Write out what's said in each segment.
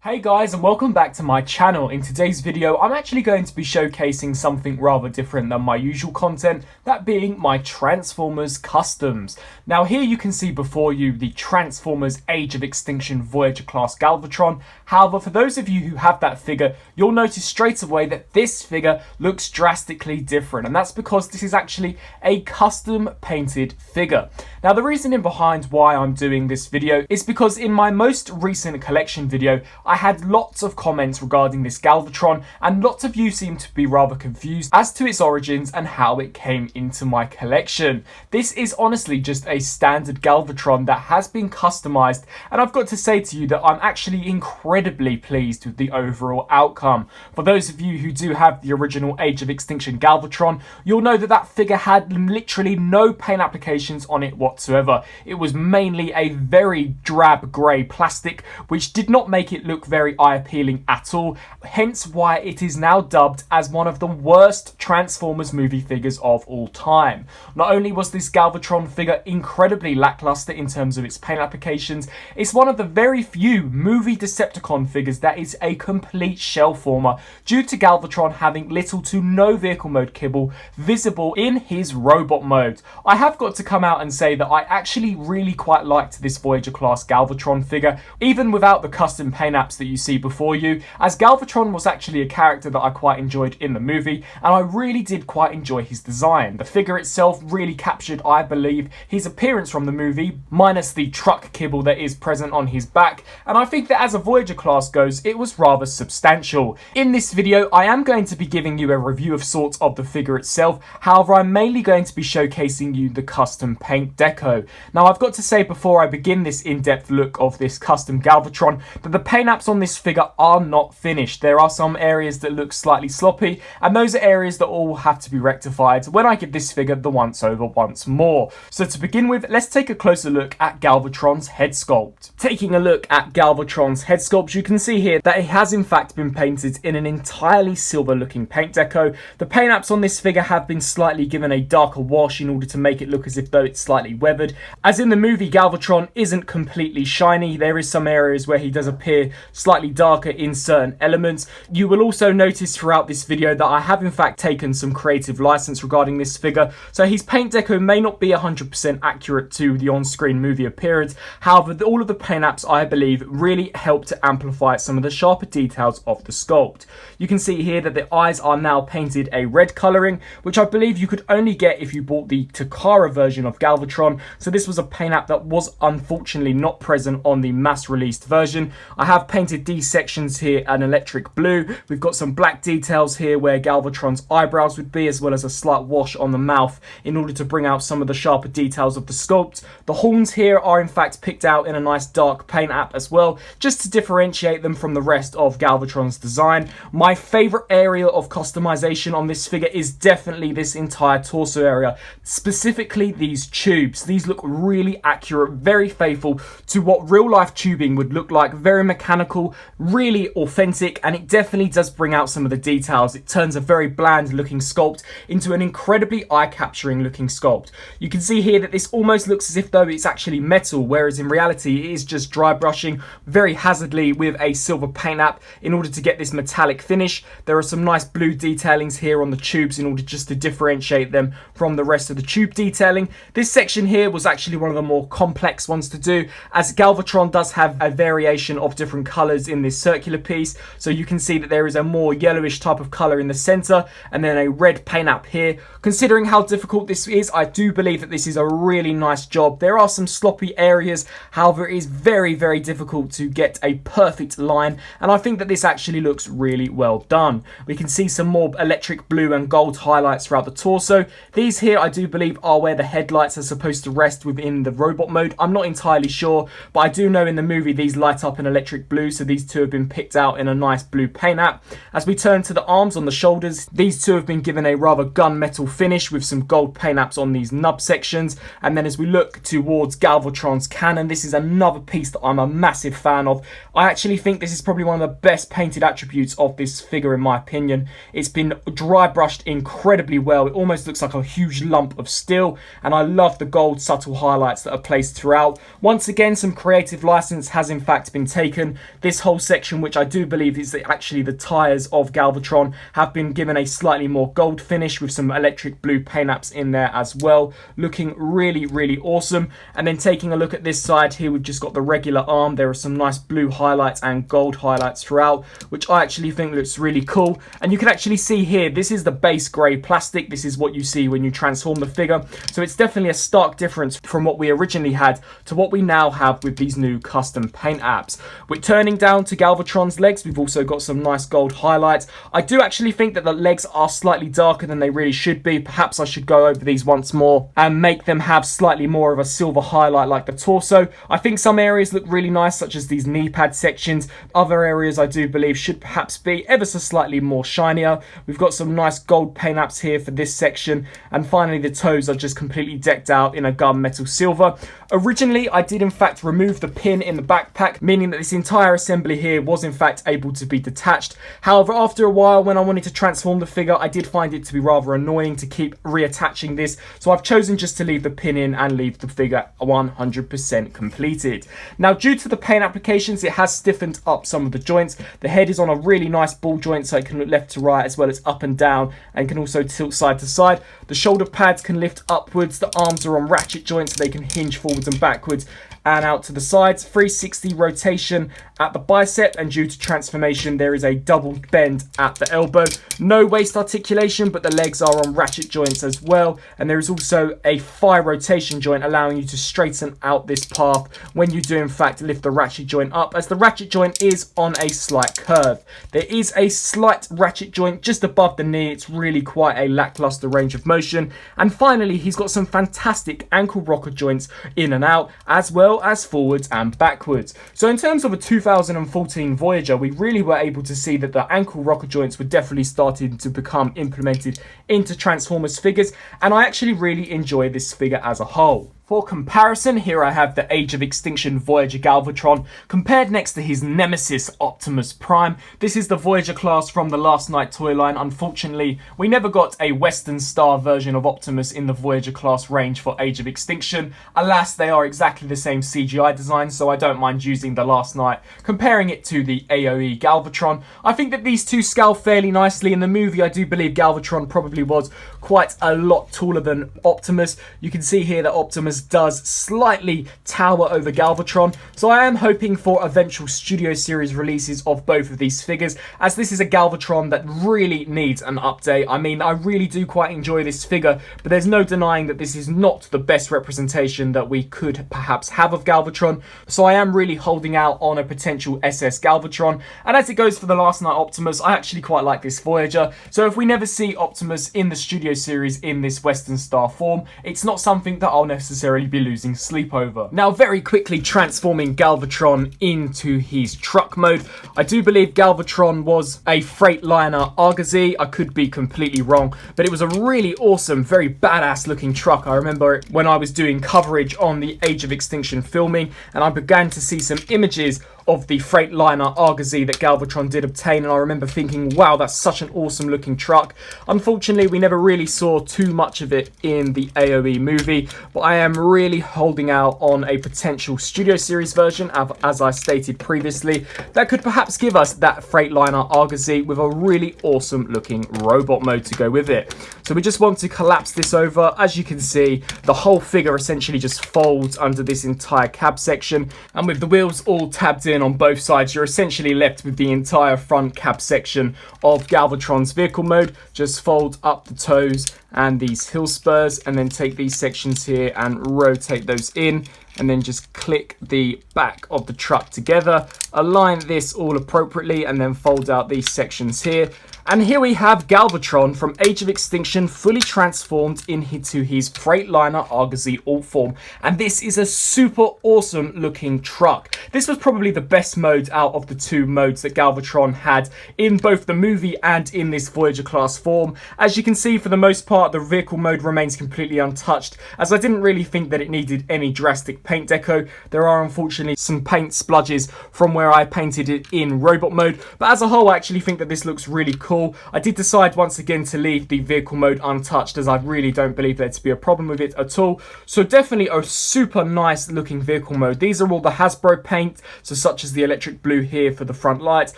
Hey guys, and welcome back to my channel. In today's video I'm actually going to be showcasing something rather different than my usual content, that being my Transformers customs. Now here you can see before you the Transformers Age of Extinction Voyager class Galvatron. However, for those of you who have that figure, you'll notice straight away that this figure looks drastically different, and that's because this is actually a custom painted figure. Now the reasoning behind why I'm doing this video is because in my most recent collection video I had lots of comments regarding this Galvatron, and lots of you seem to be rather confused as to its origins and how it came into my collection. This is honestly just a standard Galvatron that has been customized, and I've got to say to you that I'm actually incredibly pleased with the overall outcome. For those of you who do have the original Age of Extinction Galvatron, you'll know that that figure had literally no paint applications on it whatsoever. It was mainly a very drab grey plastic, which did not make it look very eye appealing at all, hence why it is now dubbed as one of the worst Transformers movie figures of all time. Not only was this Galvatron figure incredibly lackluster in terms of its paint applications, it's one of the very few movie Decepticon figures that is a complete shell former, due to Galvatron having little to no vehicle mode kibble visible in his robot mode. I have got to come out and say that I actually really quite liked this Voyager class Galvatron figure, even without the custom paint apps that you see before you, as Galvatron was actually a character that I quite enjoyed in the movie, and I really did quite enjoy his design. The figure itself really captured, I believe, his appearance from the movie, minus the truck kibble that is present on his back, and I think that as a Voyager class goes, it was rather substantial. In this video, I am going to be giving you a review of sorts of the figure itself, however I'm mainly going to be showcasing you the custom paint deco. Now I've got to say before I begin this in-depth look of this custom Galvatron that the paint apps on this figure are not finished. There are some areas that look slightly sloppy, and those are areas that all have to be rectified when I give this figure the once over once more. So to begin with, let's take a closer look at Galvatron's head sculpt. Taking a look at Galvatron's head sculpt, you can see here that it has in fact been painted in an entirely silver looking paint deco. The paint apps on this figure have been slightly given a darker wash in order to make it look as if though it's slightly weathered. As in the movie, Galvatron isn't completely shiny. There is some areas where he does appear slightly darker in certain elements. You will also notice throughout this video that I have in fact taken some creative license regarding this figure, so his paint deco may not be 100% accurate to the on-screen movie appearance. However, all of the paint apps, I believe, really help to amplify some of the sharper details of the sculpt. You can see here that the eyes are now painted a red colouring, which I believe you could only get if you bought the Takara version of Galvatron, so this was a paint app that was unfortunately not present on the mass released version. I have painted these sections here an electric blue. We've got some black details here where Galvatron's eyebrows would be, as well as a slight wash on the mouth in order to bring out some of the sharper details of the sculpt. The horns here are in fact picked out in a nice dark paint app as well, just to differentiate them from the rest of Galvatron's design. My favourite area of customization on this figure is definitely this entire torso area, specifically these tubes. These look really accurate, very faithful to what real life tubing would look like, very mechanical, really authentic, and it definitely does bring out some of the details. It turns a very bland looking sculpt into an incredibly eye-capturing looking sculpt. You can see here that this almost looks as if though it's actually metal, whereas in reality it is just dry brushing very hazardly with a silver paint app in order to get this metallic finish. There are some nice blue detailings here on the tubes in order just to differentiate them from the rest of the tube detailing. This section here was actually one of the more complex ones to do, as Galvatron does have a variation of different colours in this circular piece. So you can see that there is a more yellowish type of colour in the centre, and then a red paint app here. Considering how difficult this is, I do believe that this is a really nice job. There are some sloppy areas, however it is very, very difficult to get a perfect line, and I think that this actually looks really well done. We can see some more electric blue and gold highlights throughout the torso. These here I do believe are where the headlights are supposed to rest within the robot mode. I'm not entirely sure, but I do know in the movie these light up in electric blue, so these two have been picked out in a nice blue paint app. As we turn to the arms on the shoulders, these two have been given a rather gunmetal finish with some gold paint apps on these nub sections. And then as we look towards Galvatron's cannon, this is another piece that I'm a massive fan of. I actually think this is probably one of the best painted attributes of this figure in my opinion. It's been dry brushed incredibly well. It almost looks like a huge lump of steel, and I love the gold subtle highlights that are placed throughout. Once again, some creative license has in fact been taken. This whole section, which I do believe is actually the tyres of Galvatron, have been given a slightly more gold finish with some electric blue paint apps in there as well, looking really, really awesome. And then taking a look at this side here, we've just got the regular arm. There are some nice blue highlights and gold highlights throughout, which I actually think looks really cool. And you can actually see here, this is the base grey plastic. This is what you see when you transform the figure. So it's definitely a stark difference from what we originally had to what we now have with these new custom paint apps. We're turning down to Galvatron's legs. We've also got some nice gold highlights. I do actually think that the legs are slightly darker than they really should be. Perhaps I should go over these once more and make them have slightly more of a silver highlight like the torso. I think some areas look really nice, such as these knee pad sections. Other areas I do believe should perhaps be ever so slightly more shinier. We've got some nice gold paint apps here for this section. And finally, the toes are just completely decked out in a gunmetal silver. Originally, I did in fact remove the pin in the backpack, meaning that this entire assembly here was in fact able to be detached. However, after a while, when I wanted to transform the figure, I did find it to be rather annoying to keep reattaching this. So I've chosen just to leave the pin in and leave the figure 100% completed. Now, due to the paint applications, it has stiffened up some of the joints. The head is on a really nice ball joint, so it can look left to right as well as up and down, and can also tilt side to side. The shoulder pads can lift upwards. The arms are on ratchet joints, so they can hinge forwards and backwards and out to the sides. 360 rotation at the bicep, and due to transformation, there is a double bend at the elbow. No waist articulation, but the legs are on ratchet joints as well. And there is also a thigh rotation joint, allowing you to straighten out this path when you do in fact lift the ratchet joint up, as the ratchet joint is on a slight curve. There is a slight ratchet joint just above the knee. It's really quite a lackluster range of motion. And finally, he's got some fantastic ankle rocker joints in and out, as well as forwards and backwards. So in terms of a 2014 Voyager, we really were able to see that the ankle rocker joints were definitely starting to become implemented into Transformers figures, and I actually really enjoy this figure as a whole. For comparison, here I have the Age of Extinction Voyager Galvatron compared next to his nemesis Optimus Prime. This is the Voyager class from the Last Night toy line. Unfortunately, we never got a Western Star version of Optimus in the Voyager class range for Age of Extinction. Alas, they are exactly the same CGI design, so I don't mind using the Last Night, comparing it to the AOE Galvatron. I think that these two scale fairly nicely. In the movie, I do believe Galvatron probably was quite a lot taller than Optimus. You can see here that Optimus does slightly tower over Galvatron, so I am hoping for eventual Studio Series releases of both of these figures, as this is a Galvatron that really needs an update. I mean, I really do quite enjoy this figure, but there's no denying that this is not the best representation that we could perhaps have of Galvatron, so I am really holding out on a potential SS Galvatron. And as it goes for the Last Night Optimus, I actually quite like this Voyager, so if we never see Optimus in the Studio Series in this Western Star form, it's not something that I'll necessarily be losing sleep over. Now, very quickly transforming Galvatron into his truck mode. I do believe Galvatron was a Freightliner Argosy. I could be completely wrong, but it was a really awesome, very badass looking truck. I remember it when I was doing coverage on the Age of Extinction filming, and I began to see some images of the Freightliner Argosy that Galvatron did obtain, and I remember thinking, wow, that's such an awesome looking truck. Unfortunately, we never really saw too much of it in the AOE movie, but I am really holding out on a potential Studio Series version, as I stated previously, that could perhaps give us that Freightliner Argosy with a really awesome looking robot mode to go with it. So we just want to collapse this over. As you can see, the whole figure essentially just folds under this entire cab section, and with the wheels all tabbed in on both sides, you're essentially left with the entire front cab section of Galvatron's vehicle mode. Just fold up the toes and these hill spurs, and then take these sections here and rotate those in, and then just click the back of the truck together, align this all appropriately, and then fold out these sections here. And here we have Galvatron from Age of Extinction fully transformed into his Freightliner Argosy alt form. And this is a super awesome looking truck. This was probably the best mode out of the two modes that Galvatron had in both the movie and in this Voyager class form. As you can see, for the most part, the vehicle mode remains completely untouched, as I didn't really think that it needed any drastic good paint deco. There are unfortunately some paint spludges from where I painted it in robot mode, but as a whole I actually think that this looks really cool. I did decide once again to leave the vehicle mode untouched, as I really don't believe there to be a problem with it at all. So definitely a super nice looking vehicle mode. These are all the Hasbro paint, so such as the electric blue here for the front lights,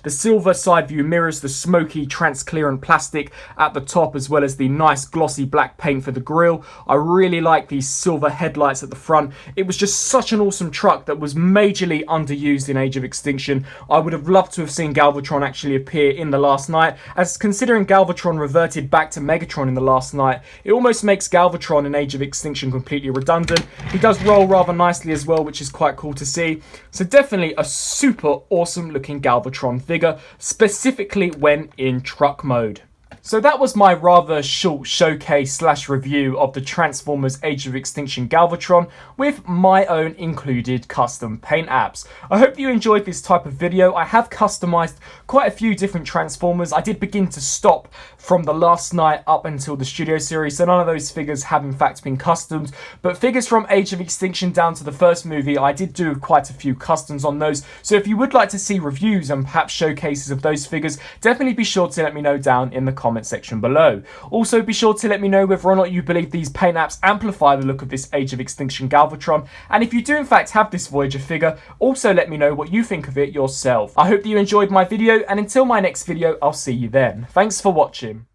the silver side view mirrors, the smoky transparent plastic at the top, as well as the nice glossy black paint for the grille. I really like these silver headlights at the front. It was just such an awesome truck that was majorly underused in Age of Extinction. I would have loved to have seen Galvatron actually appear in The Last Night, as considering Galvatron reverted back to Megatron in The Last Night, it almost makes Galvatron in Age of Extinction completely redundant. He does roll rather nicely as well, which is quite cool to see. So definitely a super awesome looking Galvatron figure, specifically when in truck mode. So that was my rather short showcase / review of the Transformers Age of Extinction Galvatron with my own included custom paint apps. I hope you enjoyed this type of video. I have customized quite a few different Transformers. I did begin to stop from The Last Night up until the Studio Series, so none of those figures have in fact been customed, but figures from Age of Extinction down to the first movie, I did do quite a few customs on those. So if you would like to see reviews and perhaps showcases of those figures, definitely be sure to let me know down in the comment section below. Also be sure to let me know whether or not you believe these paint apps amplify the look of this Age of Extinction Galvatron, and if you do in fact have this Voyager figure, also let me know what you think of it yourself. I hope that you enjoyed my video, and until my next video, I'll see you then. Thanks for watching.